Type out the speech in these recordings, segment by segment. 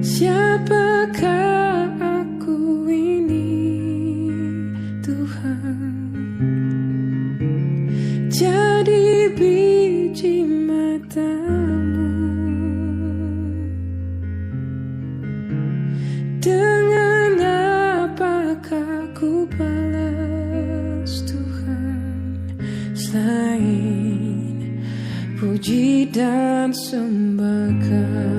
Siapakah aku ini, Tuhan? Jadi biji matamu. Dengan apakah ku balas, Tuhan, selain puji dan sembahkan?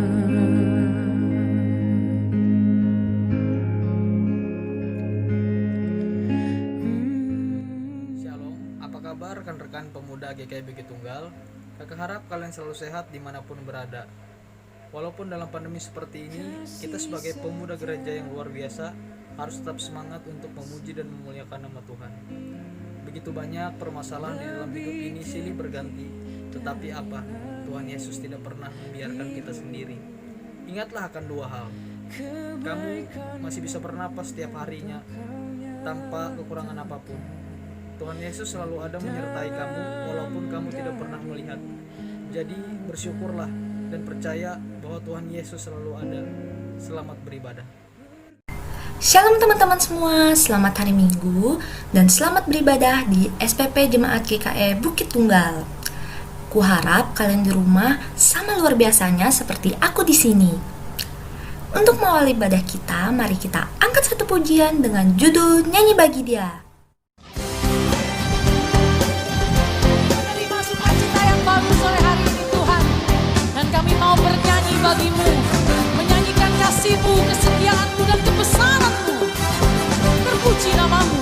Kabar rekan-rekan pemuda GKI Bukit Tunggal. Kakak harap kalian selalu sehat dimanapun berada. Walaupun dalam pandemi seperti ini, kita sebagai pemuda gereja yang luar biasa harus tetap semangat untuk memuji dan memuliakan nama Tuhan. Begitu banyak permasalahan di dalam hidup ini silih berganti, tetapi apa? Tuhan Yesus tidak pernah membiarkan kita sendiri. Ingatlah akan dua hal. Kamu masih bisa bernapas setiap harinya tanpa kekurangan apapun. Tuhan Yesus selalu ada menyertai kamu walaupun kamu tidak pernah melihat. Jadi bersyukurlah dan percaya bahwa Tuhan Yesus selalu ada. Selamat beribadah. Shalom teman-teman semua, selamat hari Minggu dan selamat beribadah di SPP Jemaat GKI Bukit Tunggal. Kuharap kalian di rumah sama luar biasanya seperti aku di sini. Untuk mengawali ibadah kita, mari kita angkat satu pujian dengan judul Nyanyi Bagi Dia. Sore hari ini Tuhan, dan kami mau bernyanyi bagimu, menyanyikan kasih-Mu, kesetiaan-Mu dan kebesaran-Mu. Terpuji nama-Mu.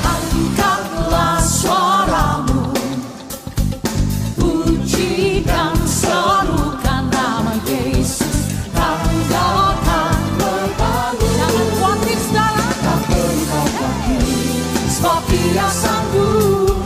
Angkatlah suaramu, puji dan serukan nama Yesus, tanggalkan berbangun. Jangan khawatir saudara, tak perlu kau pergi, sebab Dia sanggup.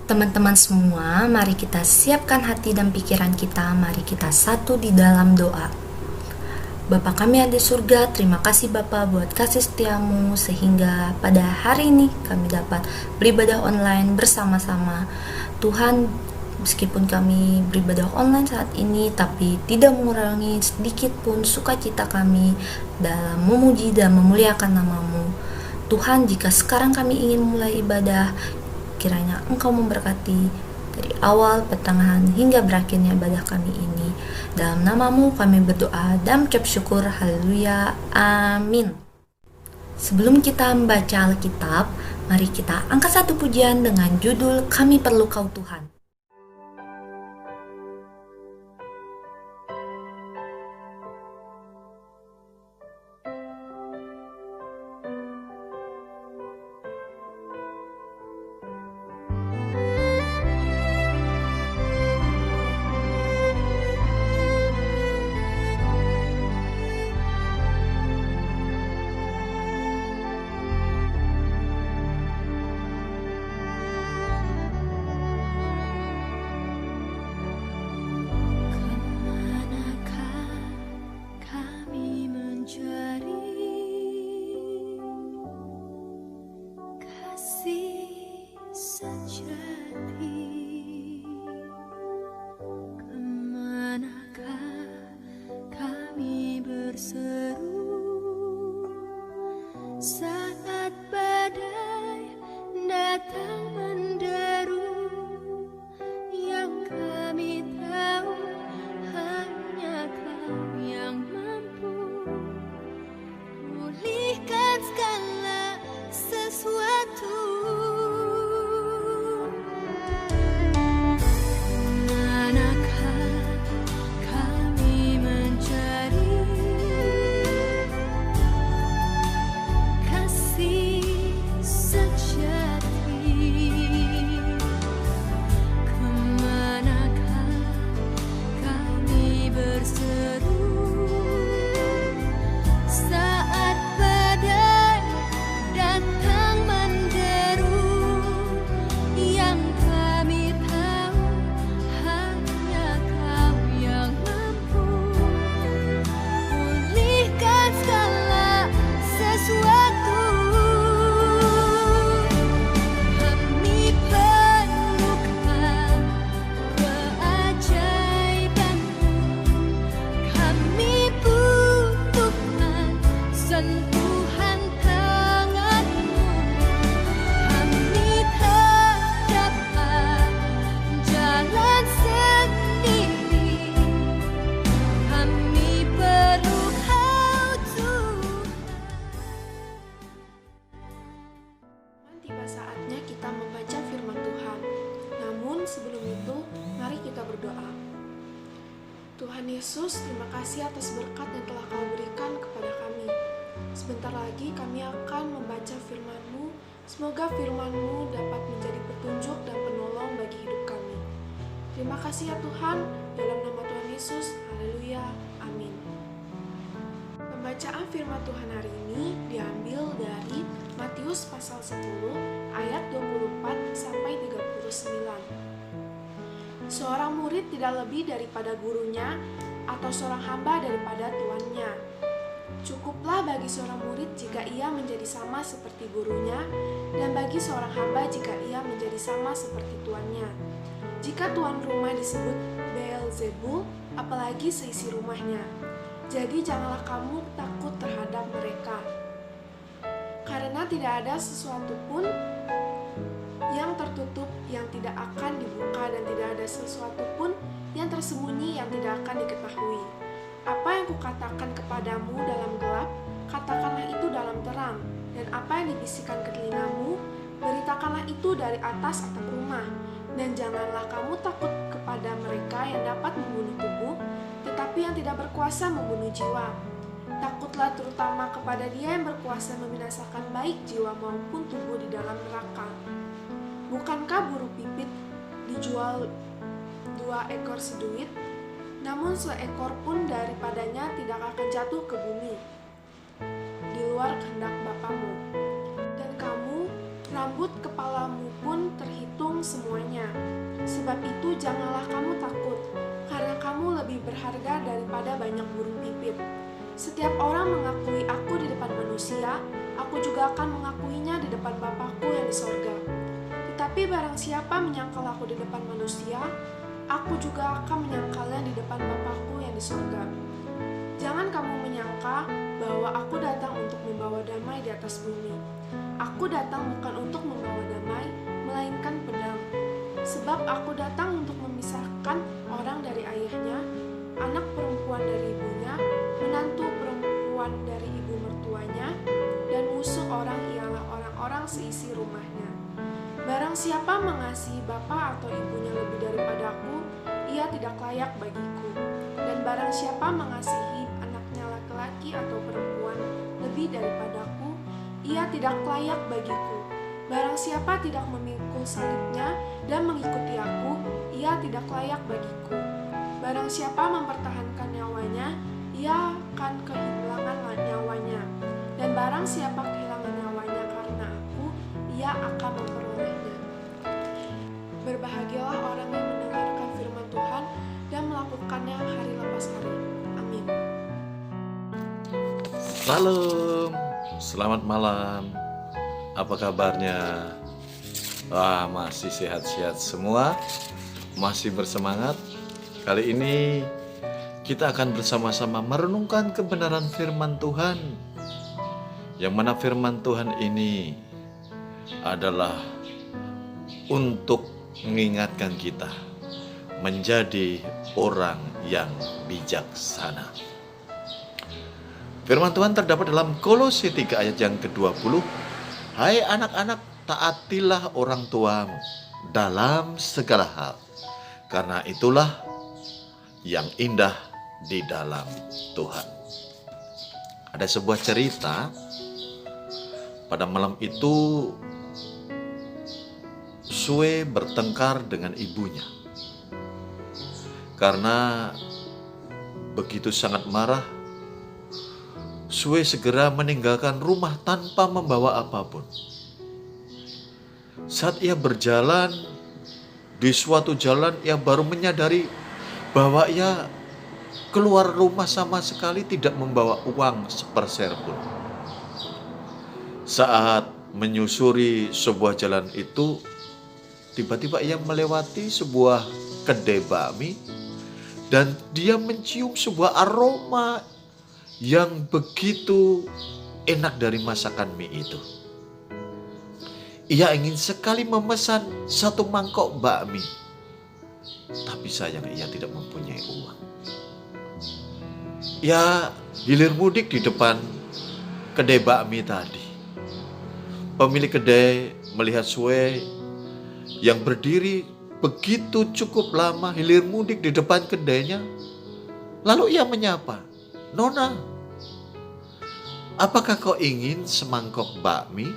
Teman-teman semua, mari kita siapkan hati dan pikiran kita, mari kita satu di dalam doa. Bapa kami yang di surga, terima kasih Bapa buat kasih setiamu sehingga pada hari ini kami dapat beribadah online bersama-sama. Tuhan, meskipun kami beribadah online saat ini, tapi tidak mengurangi sedikit pun sukacita kami dalam memuji dan memuliakan nama-Mu. Tuhan, jika sekarang kami ingin mulai ibadah, kiranya Engkau memberkati dari awal, pertengahan, hingga berakhirnya ibadah kami ini. Dalam nama-Mu kami berdoa dan mengucap syukur. Haleluya. Amin. Sebelum kita membaca Alkitab, mari kita angkat satu pujian dengan judul Kami Perlu Kau Tuhan. berseru saat badai datang menderu. Yang kami tahu hanya Kau yang mampu pulihkan segala sesuatu. Manakah kami mencari kasih sejati? Kemanakah kami berseru saat badai datang menderu? Yang kami tahu hanya Kau yang mampu pulihkan segala sesuatu. Kami perlukan keajaiban-Mu, kami butuhkan sentuhan tangan-Mu. Kami tak dapat jalan sendiri, kami perlu Kau Tuhan. Tiba saatnya kita membaca firman Tuhan. Namun sebelum itu, mari kita berdoa. Tuhan Yesus, terima kasih atas berkat yang telah Kau berikan kepada kami. Sebentar lagi kami akan membaca firman-Mu. Semoga firman-Mu dapat menjadi petunjuk dan penolong bagi hidup kami. Terima kasih ya Tuhan, dalam nama Tuhan Yesus. Haleluya. Amin. Pembacaan firman Tuhan hari ini diambil dari Matius pasal 10 ayat 24 sampai 39. Seorang murid tidak lebih daripada gurunya atau seorang hamba daripada tuannya. Cukuplah bagi seorang murid jika ia menjadi sama seperti gurunya, dan bagi seorang hamba jika ia menjadi sama seperti tuannya. Jika tuan rumah disebut Beelzebul, apalagi seisi rumahnya. Jadi janganlah kamu takut terhadap mereka. Karena tidak ada sesuatu pun yang tertutup yang tidak akan dibuka, dan tidak ada sesuatu pun yang tersembunyi yang tidak akan diketahui. Apa yang kukatakan kepadamu dalam gelap, katakanlah itu dalam terang, dan apa yang dibisikkan ke telingamu, beritakanlah itu dari atas atap rumah. Dan janganlah kamu takut kepada mereka yang dapat membunuh tubuh, tetapi yang tidak berkuasa membunuh jiwa. Takutlah terutama kepada Dia yang berkuasa membinasakan baik jiwa maupun tubuh di dalam neraka. Bukankah burung pipit dijual 2 ekor seduit? Namun seekor pun daripadanya tidak akan jatuh ke bumi di luar kehendak Bapamu. Dan kamu, rambut kepalamu pun terhitung semuanya. Sebab itu janganlah kamu takut, karena kamu lebih berharga daripada banyak burung pipit. Setiap orang mengakui aku di depan manusia, aku juga akan mengakuinya di depan Bapa-Ku yang di sorga. Tetapi barang siapa menyangkal aku di depan manusia, aku juga akan menyangkalnya di depan Bapa-Ku yang di sorga. Jangan kamu menyangka bahwa aku datang untuk membawa damai di atas bumi. Aku datang bukan untuk membawa damai, melainkan pedang. Sebab aku datang untuk memisahkan orang dari ayahnya, anak perempuan dari ibunya, menantu perempuan dari ibu mertuanya, dan musuh orang ialah orang-orang seisi rumahnya. Barang siapa mengasihi bapa atau ibunya lebih daripada aku, ia tidak layak bagiku. Dan barang siapa mengasihi anaknya laki-laki atau perempuan lebih daripadaku, ia tidak layak bagiku. Barang siapa tidak memikul salibnya dan mengikuti aku, ia tidak layak bagiku. Barang siapa mempertahankan nyawanya, ia akan kehilangan nyawanya. Dan barang siapa kehilangan nyawanya karena aku, ia akan memperolehnya. Berbahagialah orang yang mendengarkan firman Tuhan dan melakukannya hari lepas hari. Amin. Salam, selamat malam. Apa kabarnya? Masih sehat-sehat semua, masih bersemangat. Kali ini kita akan bersama-sama merenungkan kebenaran firman Tuhan. Yang mana firman Tuhan ini adalah untuk mengingatkan kita menjadi orang yang bijaksana. Firman Tuhan terdapat dalam Kolose 3 ayat yang ke-20. Hai anak-anak, taatilah orang tuamu dalam segala hal, karena itulah yang indah di dalam Tuhan. Ada sebuah cerita. Pada malam itu Sue bertengkar dengan ibunya. Karena begitu sangat marah, Sue segera meninggalkan rumah tanpa membawa apapun. Saat ia berjalan di suatu jalan, ia baru menyadari bahwa ia keluar rumah sama sekali tidak membawa uang sepeser pun. Saat menyusuri sebuah jalan itu, tiba-tiba ia melewati sebuah kedai bakmi dan dia mencium sebuah aroma yang begitu enak dari masakan mie itu. Ia ingin sekali memesan satu mangkok bakmi, tapi sayang ia tidak mempunyai uang. Ia hilir mudik di depan kedai bakmi tadi. Pemilik kedai melihat Sue yang berdiri begitu cukup lama hilir mudik di depan kedainya. Lalu ia menyapa, "Nona, apakah kau ingin semangkok bakmi?"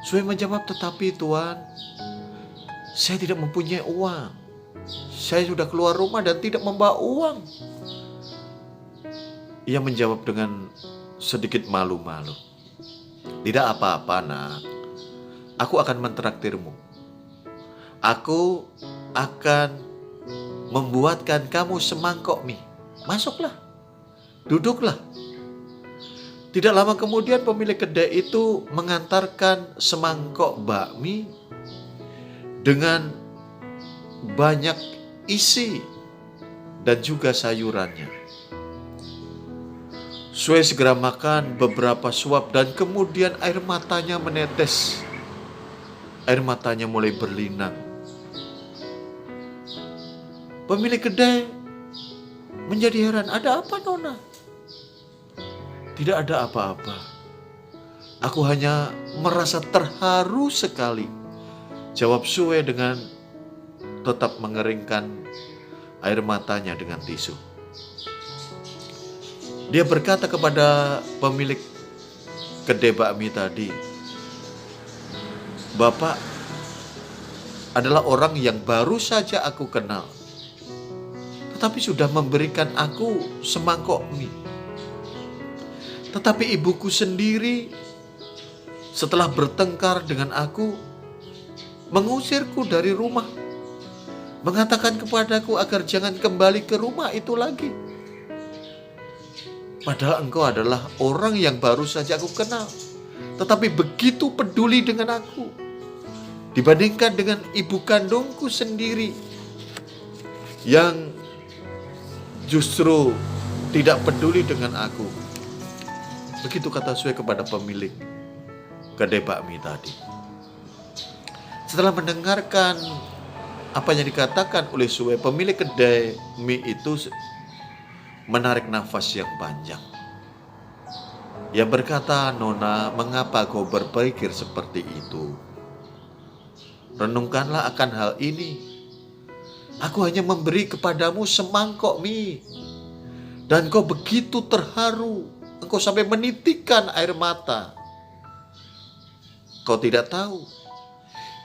Sue menjawab, "Tetapi Tuan, saya tidak mempunyai uang. Saya sudah keluar rumah dan tidak membawa uang." Ia menjawab dengan sedikit malu-malu, "Tidak apa-apa, nak. Aku akan mentraktirmu. Aku akan membuatkan kamu semangkok mie. Masuklah, duduklah." Tidak lama kemudian pemilik kedai itu mengantarkan semangkok bakmi dengan banyak isi dan juga sayurannya. Sue segera makan beberapa suap dan kemudian air matanya menetes. Air matanya mulai berlinang. Pemilik kedai menjadi heran, "Ada apa, Nona?" "Tidak ada apa-apa. Aku hanya merasa terharu sekali," jawab Sue dengan tetap mengeringkan air matanya dengan tisu. Dia berkata kepada pemilik kedai bakmi tadi, "Bapak adalah orang yang baru saja aku kenal, tetapi sudah memberikan aku semangkok mie. Tetapi ibuku sendiri setelah bertengkar dengan aku, mengusirku dari rumah, mengatakan kepadaku agar jangan kembali ke rumah itu lagi. Padahal engkau adalah orang yang baru saja aku kenal, tetapi begitu peduli dengan aku dibandingkan dengan ibu kandungku sendiri yang justru tidak peduli dengan aku." Begitu kata Sue kepada pemilik kedai bakmi tadi. Setelah mendengarkan apa yang dikatakan oleh Sue, pemilik kedai mie itu menarik nafas yang panjang. Ia berkata, "Nona, mengapa kau berpikir seperti itu? Renungkanlah akan hal ini. Aku hanya memberi kepadamu semangkok mie, dan kau begitu terharu, engkau sampai menitikkan air mata. Kau tidak tahu,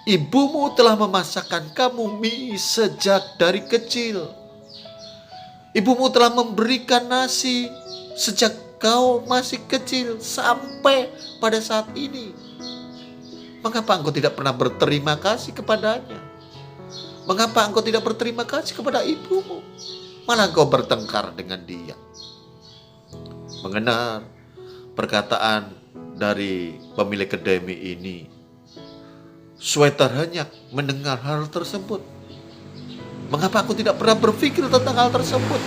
ibumu telah memasakkan kamu mie sejak dari kecil. Ibumu telah memberikan nasi sejak kau masih kecil sampai pada saat ini. Mengapa engkau tidak pernah berterima kasih kepadanya? Mengapa engkau tidak berterima kasih kepada ibumu? Malah engkau bertengkar dengan dia." Mengenal perkataan dari pemilik kedai mie ini, Sue terhenyak mendengar hal tersebut. Mengapa aku tidak pernah berpikir tentang hal tersebut?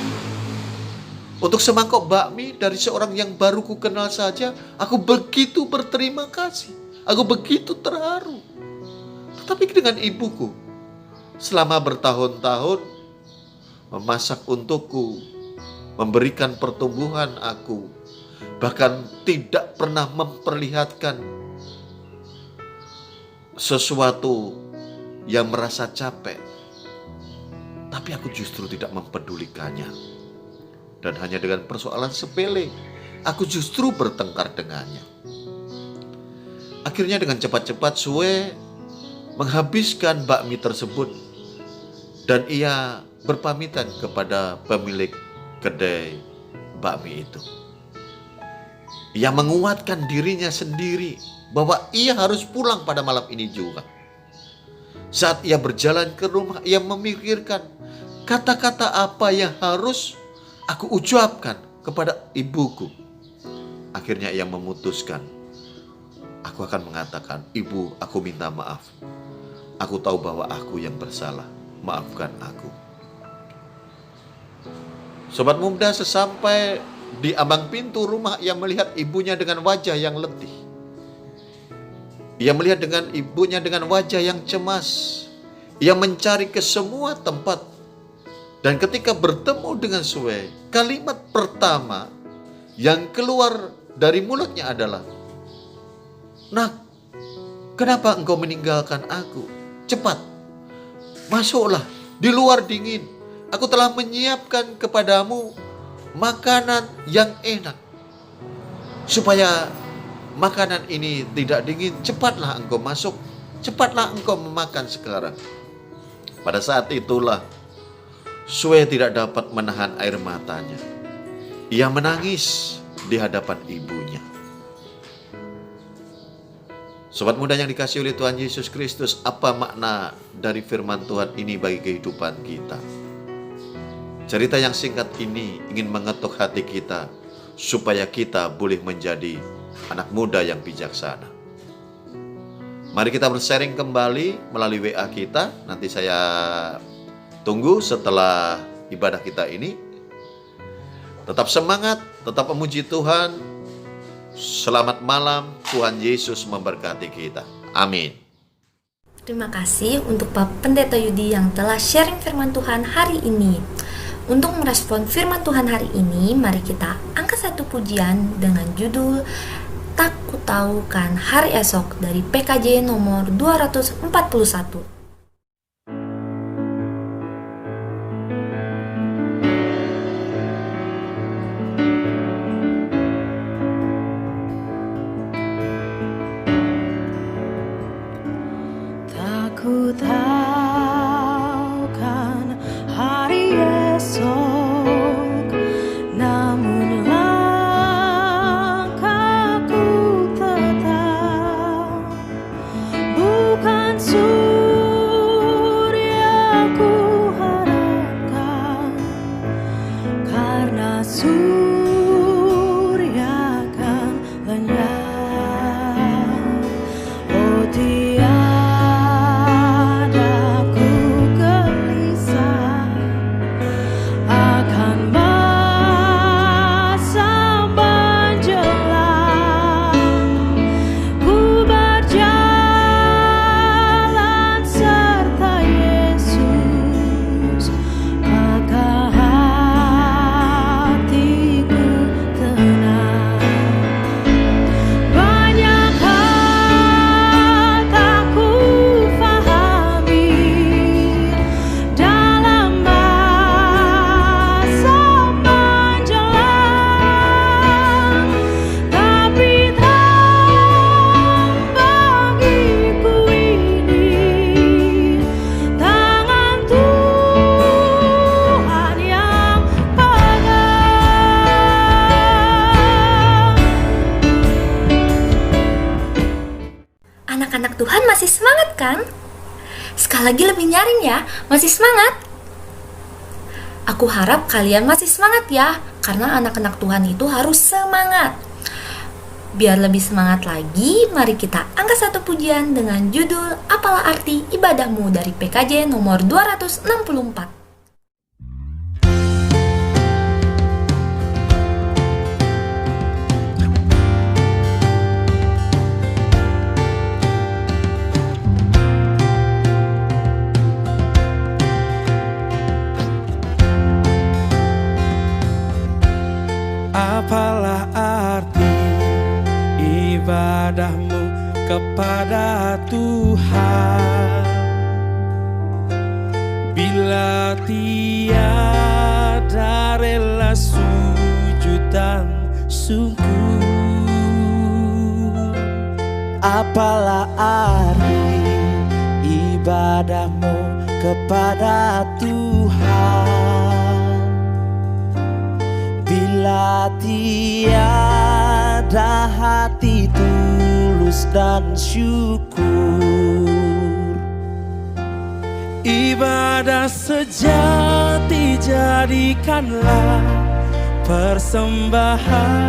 Untuk semangkok bakmi dari seorang yang baru ku kenal saja, aku begitu berterima kasih. Aku begitu terharu. Tetapi dengan ibuku, selama bertahun-tahun memasak untukku, memberikan pertumbuhan aku, bahkan tidak pernah memperlihatkan sesuatu yang merasa capek. Tapi aku justru tidak mempedulikannya. Dan hanya dengan persoalan sepele, aku justru bertengkar dengannya. Akhirnya dengan cepat-cepat Sue menghabiskan bakmi tersebut. Dan ia berpamitan kepada pemilik kedai bakmi itu. Ia menguatkan dirinya sendiri bahwa ia harus pulang pada malam ini juga. Saat ia berjalan ke rumah, ia memikirkan kata-kata apa yang harus aku ucapkan kepada ibuku. Akhirnya ia memutuskan, aku akan mengatakan, "Ibu, aku minta maaf. Aku tahu bahwa aku yang bersalah. Maafkan aku." Sobat muda, sesampai di ambang pintu rumah, ia melihat ibunya dengan wajah yang letih. Ia melihat dengan ibunya dengan wajah yang cemas. Ia mencari ke semua tempat. Dan ketika bertemu dengan Sue, kalimat pertama yang keluar dari mulutnya adalah, "Nak, kenapa engkau meninggalkan aku? Cepat, masuklah, di luar dingin. Aku telah menyiapkan kepadamu makanan yang enak. Supaya makanan ini tidak dingin, cepatlah engkau masuk, cepatlah engkau memakan sekarang." Pada saat itulah Sue tidak dapat menahan air matanya. Ia menangis di hadapan ibunya. Sobat muda yang dikasihi oleh Tuhan Yesus Kristus, apa makna dari firman Tuhan ini bagi kehidupan kita? Cerita yang singkat ini ingin mengetuk hati kita supaya kita boleh menjadi anak muda yang bijaksana. Mari kita bersharing kembali melalui WA kita. Nanti saya tunggu setelah ibadah kita ini. Tetap semangat, tetap memuji Tuhan. Selamat malam, Tuhan Yesus memberkati kita. Amin. Terima kasih untuk Pak Pendeta Yudi yang telah sharing firman Tuhan hari ini. Untuk merespon firman Tuhan hari ini, mari kita angkat satu pujian dengan judul "Tak Ku Tahu Kan Hari Esok" dari PKJ nomor 241. Ku tahu kan hari esok, namun langkahku tetap bukan surya ku harapkan, karena surya kan lenyap. Oh tiada Anak-anak Tuhan masih semangat kan? Sekali lagi lebih nyaring ya, masih semangat? Aku harap kalian masih semangat ya, karena anak-anak Tuhan itu harus semangat. Biar lebih semangat lagi, mari kita angkat satu pujian dengan judul Apalah Arti Ibadahmu dari PKJ nomor 264. Apalah arti ibadahmu kepada Tuhan bila tiada rela sujud dan syukur? Apalah arti ibadahmu kepada Tuhan bila tiada hati tulus dan syukur? Ibadah sejati jadikanlah persembahan.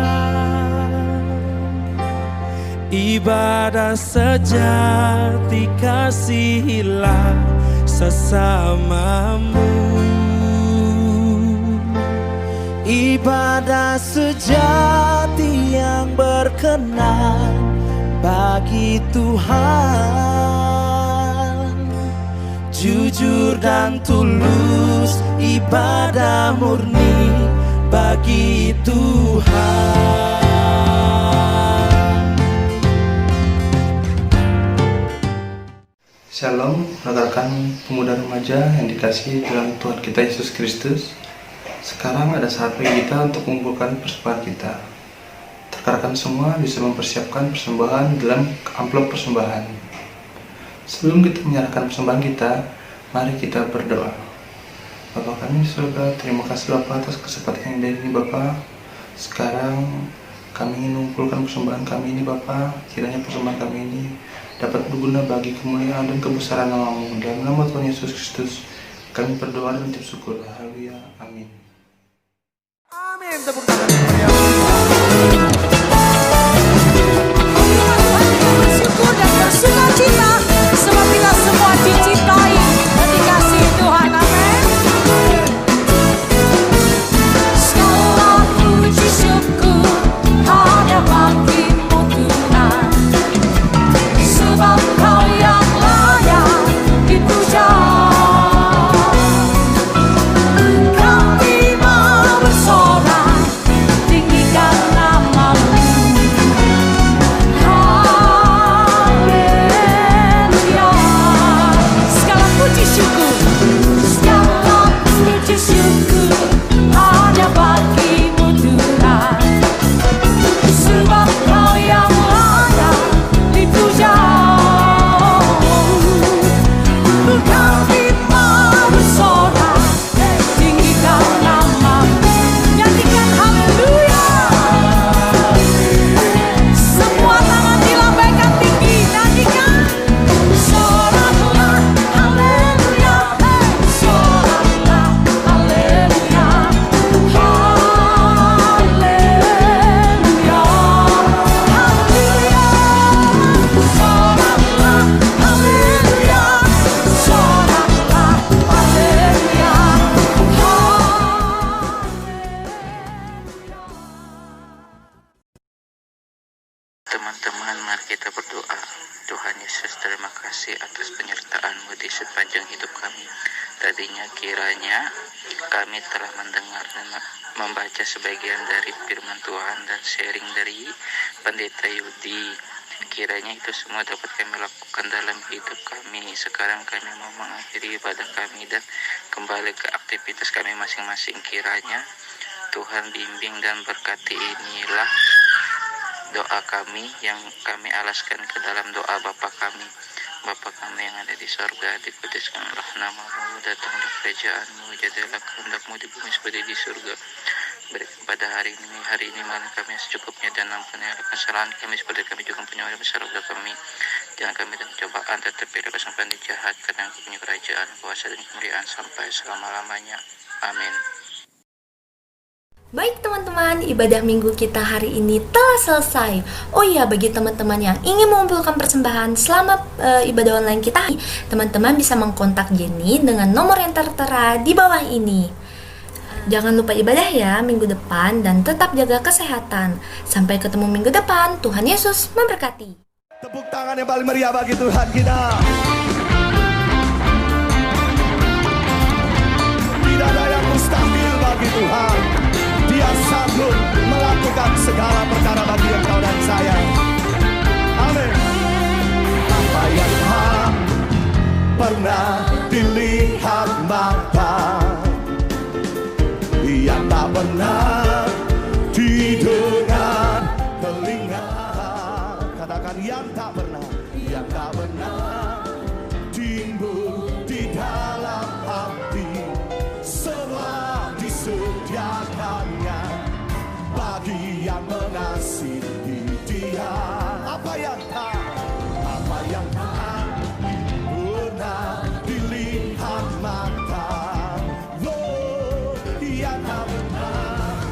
Ibadah sejati kasihilah sesamamu. Ibadah sejati yang berkenan bagi Tuhan, jujur dan tulus, ibadah murni bagi Tuhan. Shalom, rekan-rekan pemuda remaja yang dikasihi dalam Tuhan kita Yesus Kristus. Sekarang ada saat bagi kita untuk mengumpulkan persembahan kita. Rekan-rekan semua bisa mempersiapkan persembahan dalam amplop persembahan. Sebelum kita menyerahkan persembahan kita, mari kita berdoa. Bapa kami di surga, terima kasih Bapa atas kesempatan yang dari ini Bapa. Sekarang kami ingin mengumpulkan persembahan kami ini Bapa. Kiranya persembahan kami ini dapat berguna bagi kemuliaan dan kebesaran nama-Mu. Dalam nama Tuhan Yesus Kristus kami berdoa dan mengucap syukur. Haleluya. Amin. Amin, tepuk tangan. Bersyukur dan bersukacita sebab kita semua dicintai dan dikasihi Tuhan. Amin. Segala puji syukur hanya bagi-Mu Tuhan, sebab Kau yang layak dipuja. Kami mau bersorak tinggikan nama-Mu. Haleluya. Segala puji syukur, segala puji syukur hanya bagi-Mu Tuhan, sebab Kau yang layak dipuja. Kami mau bersorak tinggikan nama-Mu. Nyanyikan haleluya. Semua tangan dilambaikan tinggi, nyanyikan. Soraklah haleluya, soraklah haleluya, haleluya, haleluya. Soraklah haleluya, soraklah haleluya, Teman-teman, mari kita berdoa. Tuhan Yesus, terima kasih atas penyertaan-Mu di sepanjang hidup kami. Tadinya kiranya kami telah mendengar dan membaca sebagian dari firman Tuhan dan sharing dari Pendeta Yudi. Kiranya itu semua dapat kami lakukan dalam hidup kami. Sekarang kami mau mengakhiri ibadah kami dan kembali ke aktivitas kami masing-masing. Kiranya Tuhan bimbing dan berkati. Inilah doa kami yang kami alaskan ke dalam doa Bapa kami. Bapa kami yang ada di sorga, dikuduskanlah nama-Mu, datanglah kerajaan-Mu, jadilah kehendak-Mu di bumi seperti di surga. Beri pada hari ini makan kami yang secukupnya, dan ampunilah kesalahan kami seperti kami juga mempunyai dosa kami. Jangan kami dalam cobaan, tetapi bebaskan sampai jahat, karena Engkau punya kerajaan, kuasa dan kemuliaan sampai selama-lamanya. Amin. Baik teman-teman, ibadah minggu kita hari ini telah selesai. Oh iya, bagi teman-teman yang ingin mengumpulkan persembahan selama ibadah online kita, teman-teman bisa mengkontak Jenny dengan nomor yang tertera di bawah ini. Jangan lupa ibadah ya minggu depan dan tetap jaga kesehatan. Sampai ketemu minggu depan, Tuhan Yesus memberkati. Tepuk tangan yang paling meriah bagi Tuhan kita. Tidak ada yang mustahil bagi Tuhan. Dia sanggup melakukan segala perkara bagi engkau dan saya. Amin. Apa yang tak pernah dilihat mata, yang tak pernah didengar telinga. Katakan yang tak pernah timbul di dalam hati, semua disediakannya bagi yang mengasihi Dia. Apa yang tak pernah dilihat mata, oh, yang tak pernah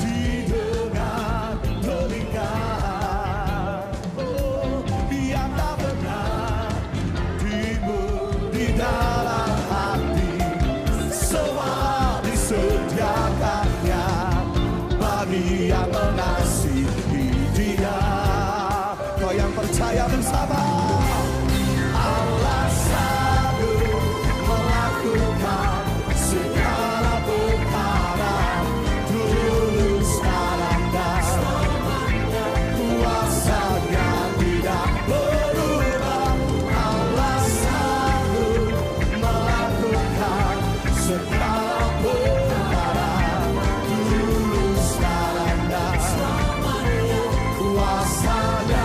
didengar telinga, oh, yang tak pernah timbul di dalam hati, semua disediakannya bagi yang mengasihi Dia. Kau yang percaya bersama. Allah sanggup melakukan segala perkara, tuluskan Anda, kuasanya tidak berubah. Allah sanggup melakukan segala perkara, tuluskan Anda, kuasanya